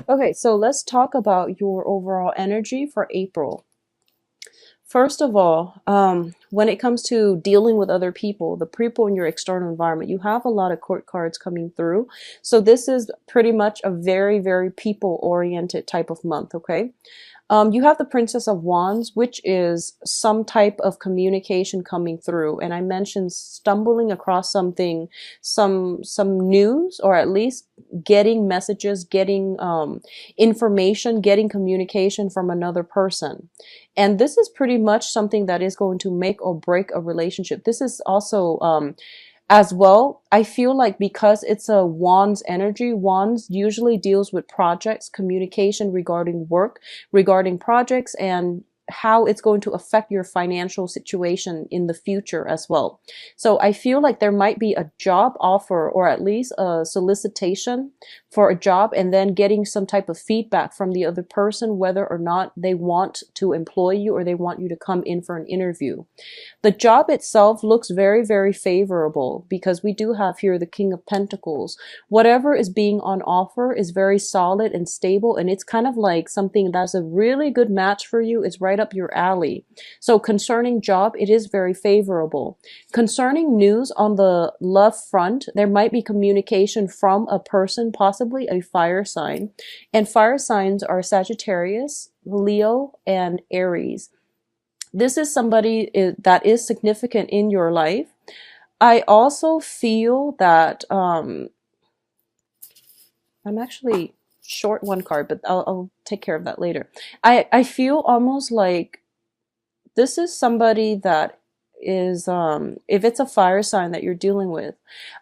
Okay, so let's talk about your overall energy for April. First of all, when it comes to dealing with other people, the people in your external environment, you have a lot of court cards coming through. So this is pretty much a very, very people-oriented type of month, okay? You have the Princess of Wands, which is some type of communication coming through. And I mentioned stumbling across something, some news, or at least getting messages, getting information, getting communication from another person. And this is pretty much something that is going to make or break a relationship. This is also as well, I feel like because it's a wands energy, wands usually deals with projects, communication regarding work, regarding projects, and how it's going to affect your financial situation in the future as well. So I feel like there might be a job offer or at least a solicitation for a job, and then getting some type of feedback from the other person whether or not they want to employ you or they want you to come in for an interview. The job itself looks very, very favorable because we do have here the King of Pentacles. Whatever is being on offer is very solid and stable, and it's kind of like something that's a really good match for you. It's right up your alley. So concerning job, it is very favorable. Concerning news on the love front, there might be communication from a person, possibly a fire sign. And fire signs are Sagittarius, Leo, and Aries. This is somebody that is significant in your life. I also feel that I'm actually short one card, but I'll take care of that later. I feel almost like this is somebody that is if it's a fire sign that you're dealing with,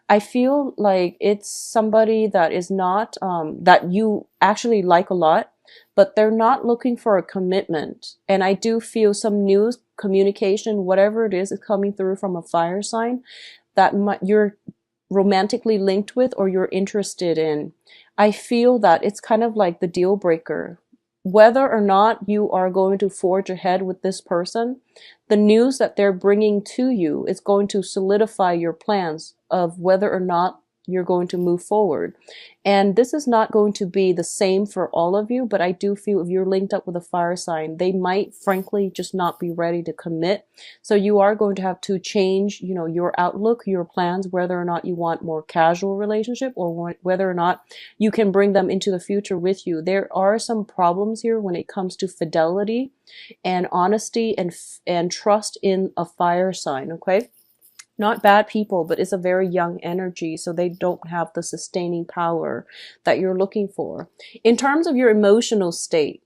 I feel like it's somebody that is not that you actually like a lot, but they're not looking for a commitment. And I do feel some news, communication, whatever it is coming through from a fire sign that you're romantically linked with or you're interested in. I feel that it's kind of like the deal breaker. Whether or not you are going to forge ahead with this person, the news that they're bringing to you is going to solidify your plans of whether or not you're going to move forward. And this is not going to be the same for all of you, but I do feel if you're linked up with a fire sign, they might frankly just not be ready to commit. So you are going to have to change, your outlook, your plans, whether or not you want more casual relationship or whether or not you can bring them into the future with you. There are some problems here when it comes to fidelity and honesty and trust in a fire sign, okay? Not bad people, but it's a very young energy, so they don't have the sustaining power that you're looking for. In terms of your emotional state,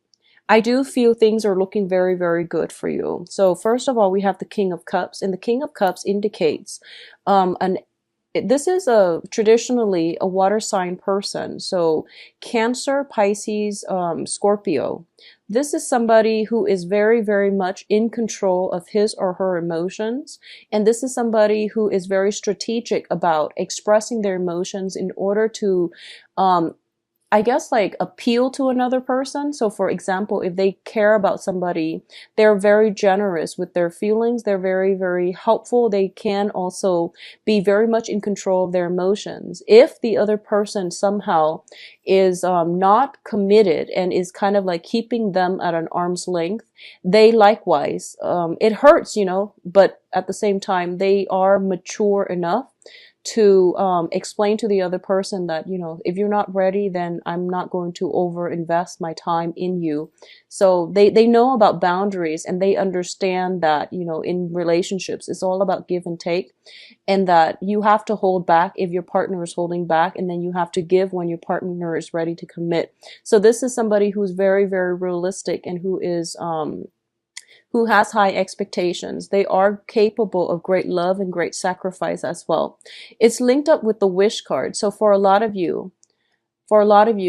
I do feel things are looking very, very good for you. So first of all, we have the King of Cups, and the King of Cups indicates this is traditionally a water sign person. So Cancer, Pisces, Scorpio. This is somebody who is very, very much in control of his or her emotions. And this is somebody who is very strategic about expressing their emotions in order to I guess like appeal to another person. So for example, if they care about somebody, they're very generous with their feelings. They're very, very helpful. They can also be very much in control of their emotions. If the other person somehow is not committed and is kind of like keeping them at an arm's length, they likewise, it hurts, but at the same time, they are mature enough to explain to the other person that, if you're not ready, then I'm not going to over invest my time in you. So they know about boundaries, and they understand that, in relationships, it's all about give and take, and that you have to hold back if your partner is holding back, and then you have to give when your partner is ready to commit. So this is somebody who's very, very realistic and who has high expectations. They are capable of great love and great sacrifice as well. It's linked up with the wish card. So for a lot of you,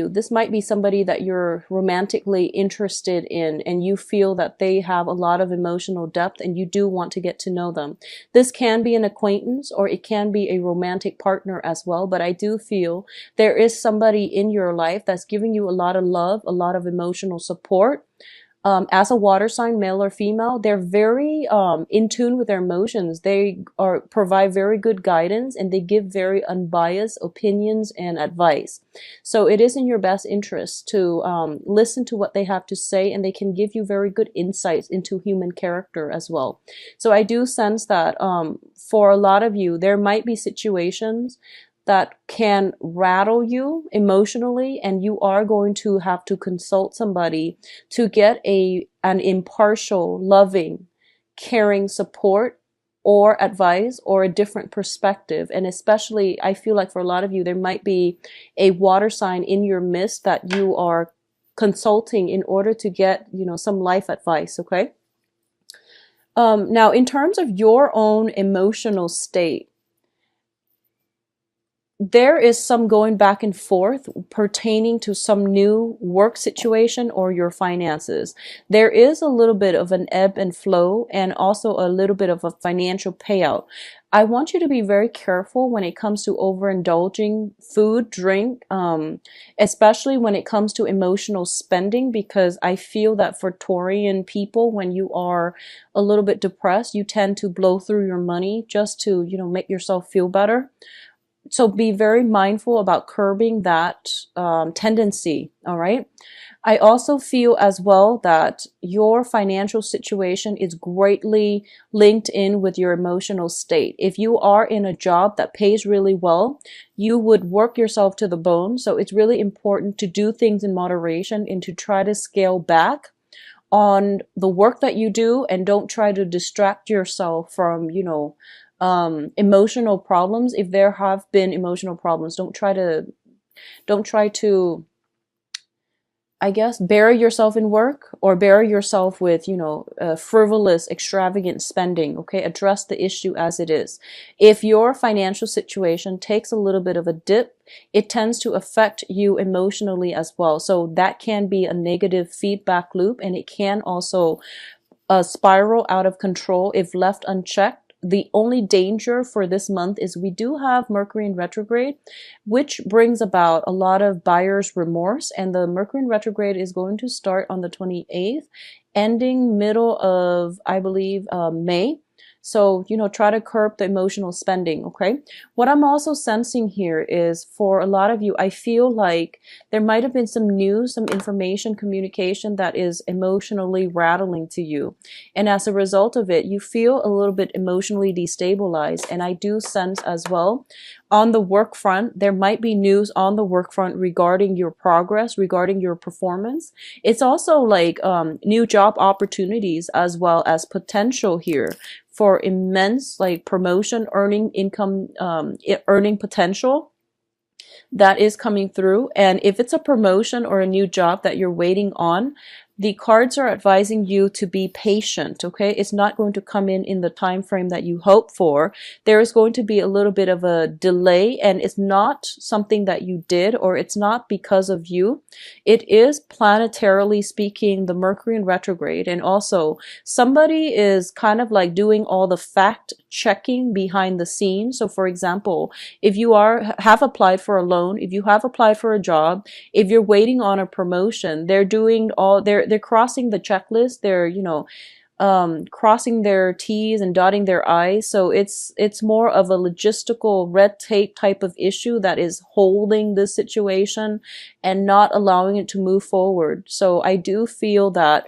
this might be somebody that you're romantically interested in, and you feel that they have a lot of emotional depth and you do want to get to know them. This can be an acquaintance or it can be a romantic partner as well, but I do feel there is somebody in your life that's giving you a lot of love, a lot of emotional support, As a water sign, male or female, they're very in tune with their emotions. They are provide very good guidance, and they give very unbiased opinions and advice. So it is in your best interest to listen to what they have to say, and they can give you very good insights into human character as well. So I do sense that for a lot of you, there might be situations that can rattle you emotionally, and you are going to have to consult somebody to get an impartial, loving, caring support or advice or a different perspective. And especially, I feel like for a lot of you, there might be a water sign in your midst that you are consulting in order to get, some life advice. Okay. Now, in terms of your own emotional state, there is some going back and forth pertaining to some new work situation or your finances. There is a little bit of an ebb and flow, and also a little bit of a financial payout. I want you to be very careful when it comes to overindulging food, drink, especially when it comes to emotional spending, because I feel that for Taurian people, when you are a little bit depressed, you tend to blow through your money just to, make yourself feel better. So be very mindful about curbing that tendency, all right? I also feel as well that your financial situation is greatly linked in with your emotional state. If you are in a job that pays really well, you would work yourself to the bone. So it's really important to do things in moderation and to try to scale back on the work that you do, and don't try to distract yourself from, emotional problems. If there have been emotional problems, don't try to, I guess, bury yourself in work or bury yourself with, frivolous, extravagant spending. Okay. Address the issue as it is. If your financial situation takes a little bit of a dip, it tends to affect you emotionally as well. So that can be a negative feedback loop, and it can also spiral out of control if left unchecked. The only danger for this month is we do have Mercury in retrograde, which brings about a lot of buyer's remorse. And the Mercury in retrograde is going to start on the 28th, ending middle of, I believe, May. So, try to curb the emotional spending, okay? What I'm also sensing here is, for a lot of you, I feel like there might have been some news, some information, communication that is emotionally rattling to you. And as a result of it, you feel a little bit emotionally destabilized. And I do sense as well, on the work front, there might be news on the work front regarding your progress, regarding your performance. It's also like new job opportunities as well as potential here for immense like promotion, earning income, earning potential that is coming through. And if it's a promotion or a new job that you're waiting on, the cards are advising you to be patient, okay? It's not going to come in the time frame that you hope for. There is going to be a little bit of a delay, and it's not something that you did, or it's not because of you. It is planetarily speaking the Mercury in retrograde, and also somebody is kind of like doing all the fact checking behind the scenes. So for example, if you have applied for a loan, if you have applied for a job, if you're waiting on a promotion, they're crossing the checklist. They're, crossing their T's and dotting their I's. So it's more of a logistical red tape type of issue that is holding this situation and not allowing it to move forward. So I do feel that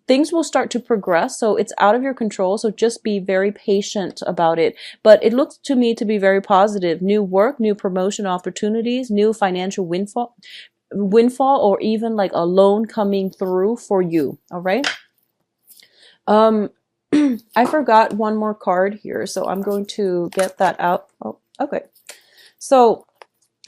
things will start to progress. So it's out of your control. So just be very patient about it. But it looks to me to be very positive. New work, new promotion opportunities, new financial windfall, or even like a loan coming through for you. All right. I forgot one more card here, so I'm going to get that out. Oh, okay. So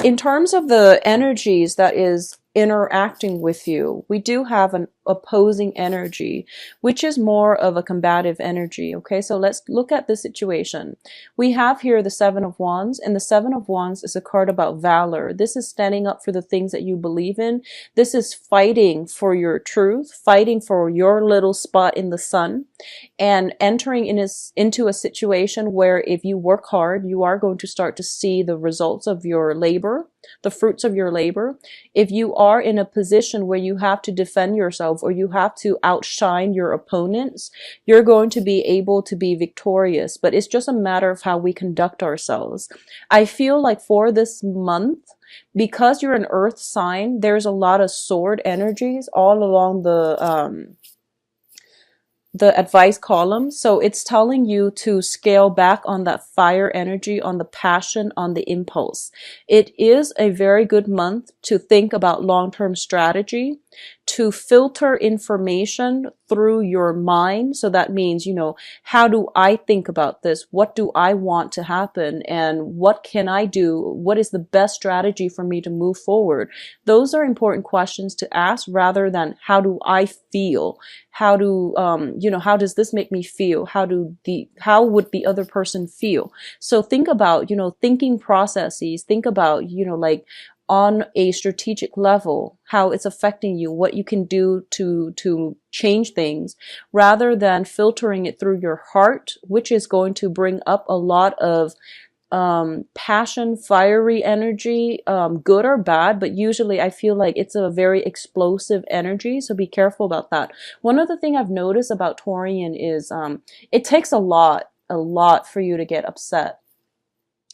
in terms of the energies that is interacting with you, we do have an opposing energy, which is more of a combative energy. Okay, so let's look at the situation. We have here the Seven of Wands, and the Seven of Wands is a card about valor. This is standing up for the things that you believe in. This is fighting for your truth, fighting for your little spot in the sun, and entering into a situation where if you work hard, you are going to start to see the results of your labor. the fruits of your labor. If you are in a position where you have to defend yourself or you have to outshine your opponents, you're going to be able to be victorious. But it's just a matter of how we conduct ourselves. I feel like for this month, because you're an earth sign, there's a lot of sword energies all along the advice column. So it's telling you to scale back on that fire energy, on the passion, on the impulse. It is a very good month to think about long-term strategy, to filter information through your mind. So that means, how do I think about this? What do I want to happen? And what can I do? What is the best strategy for me to move forward? Those are important questions to ask rather than how do I feel? How do, how does this make me feel? How would the other person feel? So think about, thinking processes, think about, like, on a strategic level, how it's affecting you, what you can do to change things, rather than filtering it through your heart, which is going to bring up a lot of passion, fiery energy, good or bad, but usually I feel like it's a very explosive energy, so be careful about that. One other thing I've noticed about Taurian is it takes a lot for you to get upset.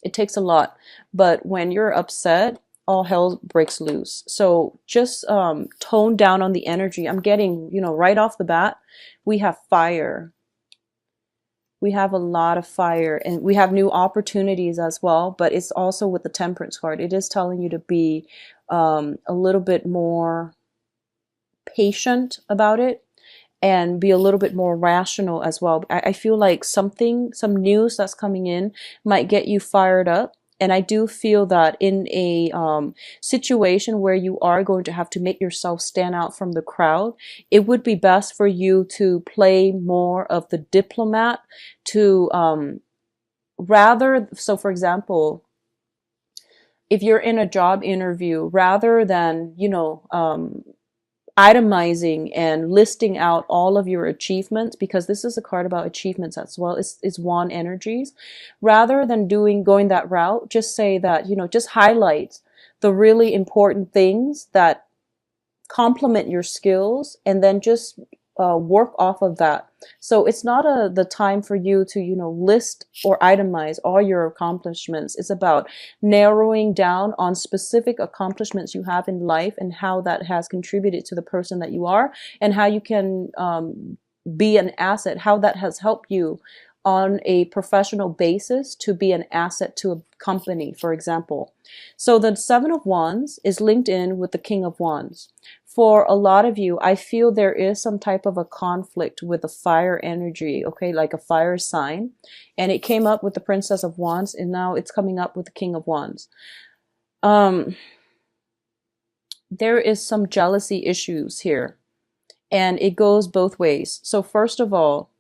It takes a lot, but when you're upset, all hell breaks loose. So just tone down on the energy. I'm getting, right off the bat, we have fire. We have a lot of fire, and we have new opportunities as well, but it's also with the Temperance card. It is telling you to be a little bit more patient about it and be a little bit more rational as well. I feel like some news that's coming in might get you fired up. And I do feel that in a situation where you are going to have to make yourself stand out from the crowd, it would be best for you to play more of the diplomat to so for example, if you're in a job interview, rather than, itemizing and listing out all of your achievements, because this is a card about achievements as well, is wand energies. Rather than going that route, just say that, just highlight the really important things that complement your skills, and then just work off of that. So it's not the time for you to, list or itemize all your accomplishments. It's about narrowing down on specific accomplishments you have in life and how that has contributed to the person that you are, and how you can be an asset, how that has helped you on a professional basis to be an asset to a company, for example. So the Seven of Wands is linked in with the King of Wands. For a lot of you, I feel there is some type of a conflict with the fire energy, okay, like a fire sign. And it came up with the Princess of Wands, and now it's coming up with the King of Wands. There is some jealousy issues here, and it goes both ways. So first of all,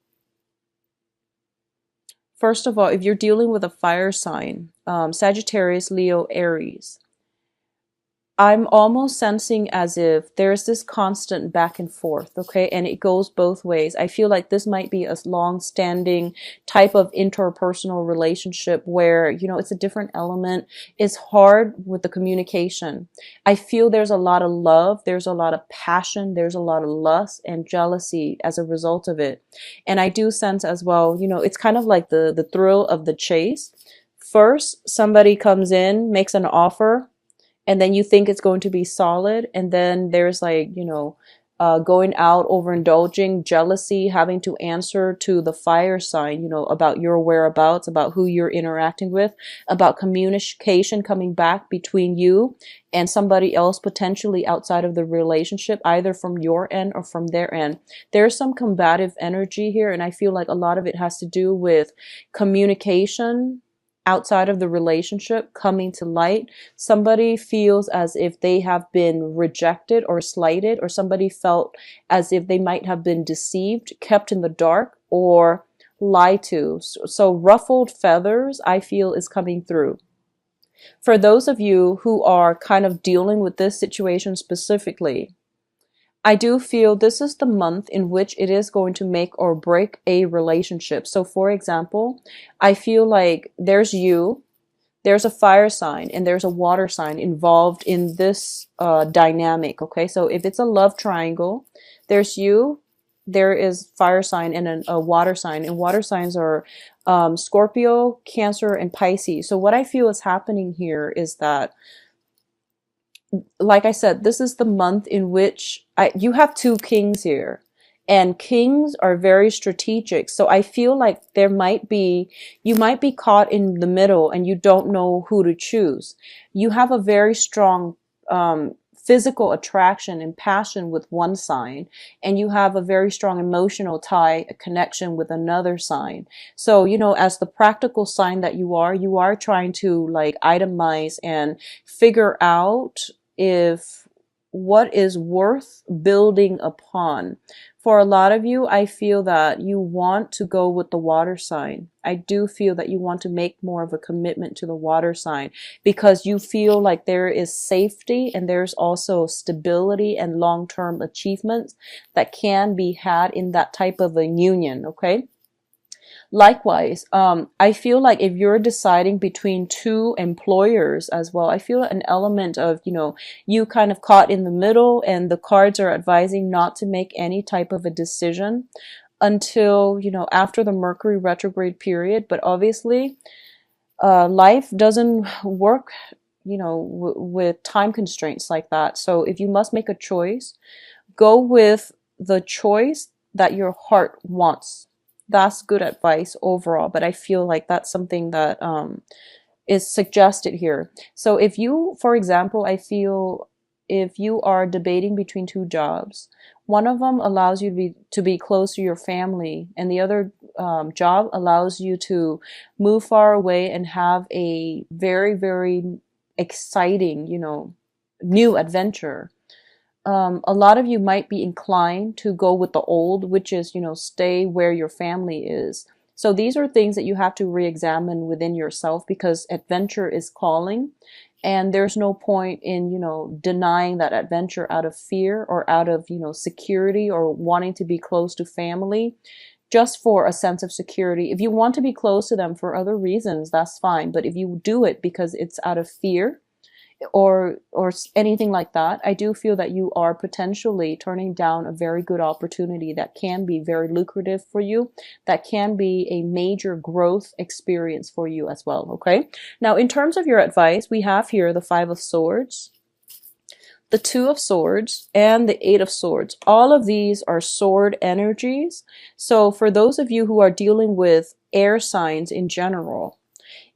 if you're dealing with a fire sign, Sagittarius, Leo, Aries, I'm almost sensing as if there's this constant back and forth, okay? And it goes both ways. I feel like this might be a long-standing type of interpersonal relationship where, it's a different element. It's hard with the communication. I feel there's a lot of love, there's a lot of passion, there's a lot of lust and jealousy as a result of it. And I do sense as well, it's kind of like the thrill of the chase. First, somebody comes in, makes an offer, and then you think it's going to be solid, and then there's like, going out, overindulging, jealousy, having to answer to the fire sign, about your whereabouts, about who you're interacting with, about communication coming back between you and somebody else potentially outside of the relationship, either from your end or from their end. There's some combative energy here, and I feel like a lot of it has to do with communication outside of the relationship coming to light. Somebody feels as if they have been rejected or slighted, or somebody felt as if they might have been deceived, kept in the dark, or lied to. So ruffled feathers, I feel, is coming through. For those of you who are kind of dealing with this situation specifically, I do feel this is the month in which it is going to make or break a relationship. So for example, I feel like there's you, there's a fire sign and there's a water sign involved in this dynamic. Okay, so if it's a love triangle, there's you, there is fire sign and a water sign, and water signs are Scorpio, Cancer, and Pisces. So what I feel is happening here is that, like I said, this is the month in which you have two kings here, and kings are very strategic. So I feel like you might be caught in the middle and you don't know who to choose. You have a very strong physical attraction and passion with one sign, and you have a very strong emotional tie, a connection with another sign. So, as the practical sign that you are trying to like itemize and figure out if what is worth building upon. For a lot of you, I feel that you want to go with the water sign. I do feel that you want to make more of a commitment to the water sign because you feel like there is safety and there's also stability and long-term achievements that can be had in that type of a union, okay? Likewise, I feel like if you're deciding between two employers as well, I feel an element of, you kind of caught in the middle, and the cards are advising not to make any type of a decision until, after the Mercury retrograde period. But obviously, life doesn't work, with time constraints like that. So if you must make a choice, go with the choice that your heart wants. That's good advice overall, but I feel like that's something that is suggested here. So if you, for example, I feel if you are debating between two jobs, one of them allows you to be close to your family, and the other job allows you to move far away and have a very, very exciting, new adventure. A lot of you might be inclined to go with the old, which is, stay where your family is. So these are things that you have to re-examine within yourself, because adventure is calling, and there's no point in, denying that adventure out of fear or out of, security or wanting to be close to family just for a sense of security. If you want to be close to them for other reasons, that's fine. But if you do it because it's out of fear, or anything like that, I do feel that you are potentially turning down a very good opportunity that can be very lucrative for you, that can be a major growth experience for you as well, okay? Now, in terms of your advice, we have here the Five of Swords, the Two of Swords, and the Eight of Swords. All of these are sword energies. So for those of you who are dealing with air signs in general,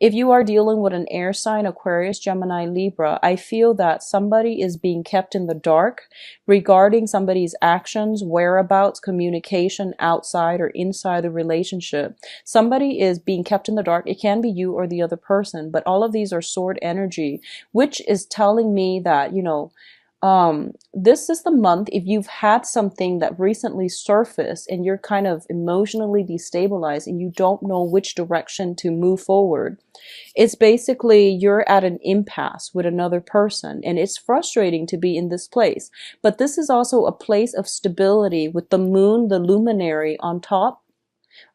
if you are dealing with an air sign, Aquarius, Gemini, Libra, I feel that somebody is being kept in the dark regarding somebody's actions, whereabouts, communication outside or inside the relationship. Somebody is being kept in the dark. It can be you or the other person, but all of these are sword energy, which is telling me that, this is the month, if you've had something that recently surfaced and you're kind of emotionally destabilized and you don't know which direction to move forward, it's basically you're at an impasse with another person, and it's frustrating to be in this place. But this is also a place of stability with the moon, the luminary on top,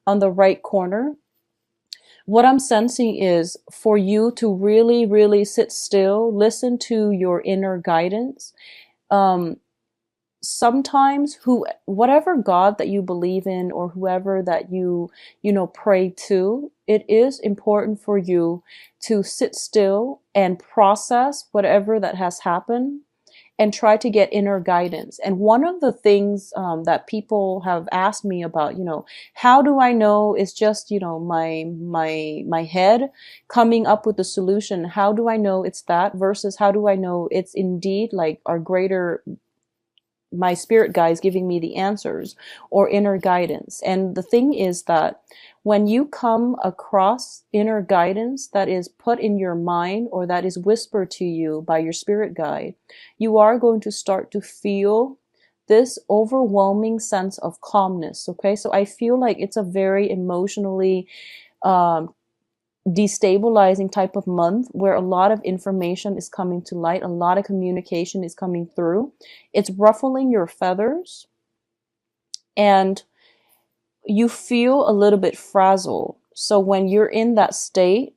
on the right corner. What I'm sensing is for you to really, really sit still, listen to your inner guidance. Sometimes whatever God that you believe in, or whoever that you pray to, it is important for you to sit still and process whatever that has happened and try to get inner guidance. And one of the things that people have asked me about, how do I know it's just, my head coming up with the solution? How do I know it's that versus how do I know it's indeed like my spirit guides giving me the answers or inner guidance? And the thing is that when you come across inner guidance that is put in your mind or that is whispered to you by your spirit guide, you are going to start to feel this overwhelming sense of calmness, okay? So I feel like it's a very emotionally destabilizing type of month where a lot of information is coming to light, a lot of communication is coming through. It's ruffling your feathers, and you feel a little bit frazzled. So when you're in that state,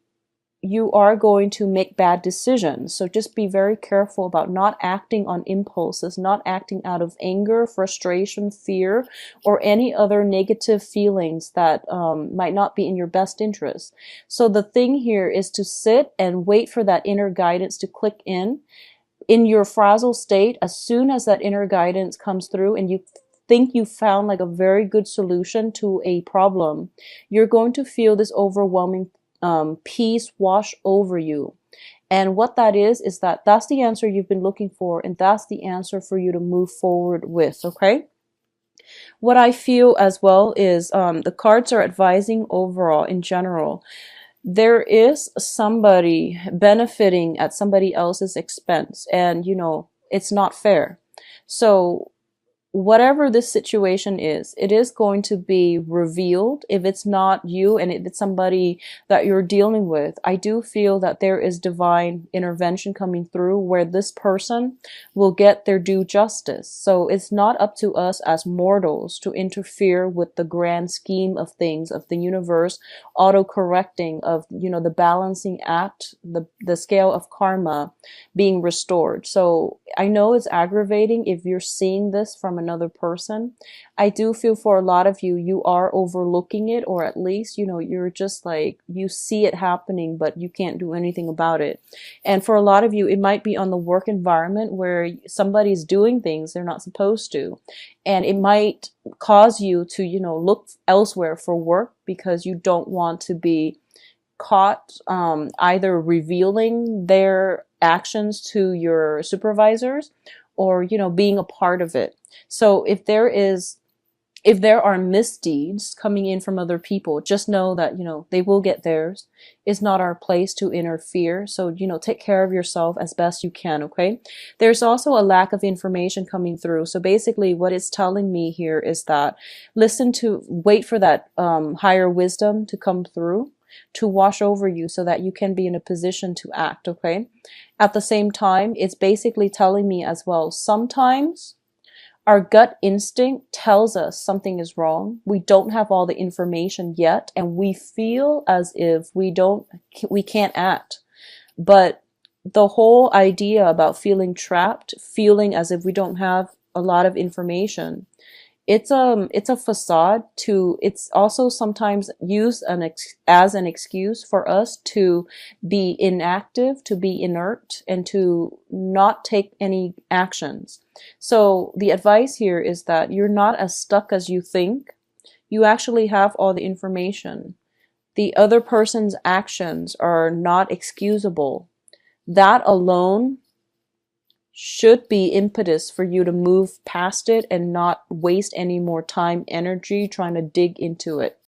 you are going to make bad decisions. So just be very careful about not acting on impulses, not acting out of anger, frustration, fear, or any other negative feelings that might not be in your best interest. So the thing here is to sit and wait for that inner guidance to click in your frazzled state. As soon as that inner guidance comes through and you think you found like a very good solution to a problem, you're going to feel this overwhelming peace wash over you. And what that is that that's the answer you've been looking for, and that's the answer for you to move forward with, okay? What I feel as well is the cards are advising overall in general. There is somebody benefiting at somebody else's expense, and you know, it's not fair. So whatever this situation is, it is going to be revealed. If it's not you and if it's somebody that you're dealing with, I do feel that there is divine intervention coming through where this person will get their due justice. So it's not up to us as mortals to interfere with the grand scheme of things, of the universe auto-correcting, of, you know, the balancing act, the scale of karma being restored. So I know it's aggravating if you're seeing this from another person. I do feel for a lot of you, you are overlooking it, or at least, you know, you're just like, you see it happening, but you can't do anything about it. And for a lot of you, it might be on the work environment where somebody's doing things they're not supposed to. And it might cause you to, you know, look elsewhere for work because you don't want to be caught either revealing their actions to your supervisors or, you know, being a part of it. So if there are misdeeds coming in from other people, just know that, you know, they will get theirs. It's not our place to interfere. So, you know, take care of yourself as best you can, okay? There's also a lack of information coming through. So basically what it's telling me here is that wait for that higher wisdom to come through, to wash over you so that you can be in a position to act, okay? At the same time, it's basically telling me as well, sometimes our gut instinct tells us something is wrong. We don't have all the information yet, and we feel as if we can't act. But the whole idea about feeling trapped, feeling as if we don't have a lot of information, it's a facade to, it's also sometimes used as an excuse for us to be inactive, to be inert, and to not take any actions. So the advice here is that you're not as stuck as you think. You actually have all the information. The other person's actions are not excusable. That alone should be impetus for you to move past it and not waste any more time, energy trying to dig into it.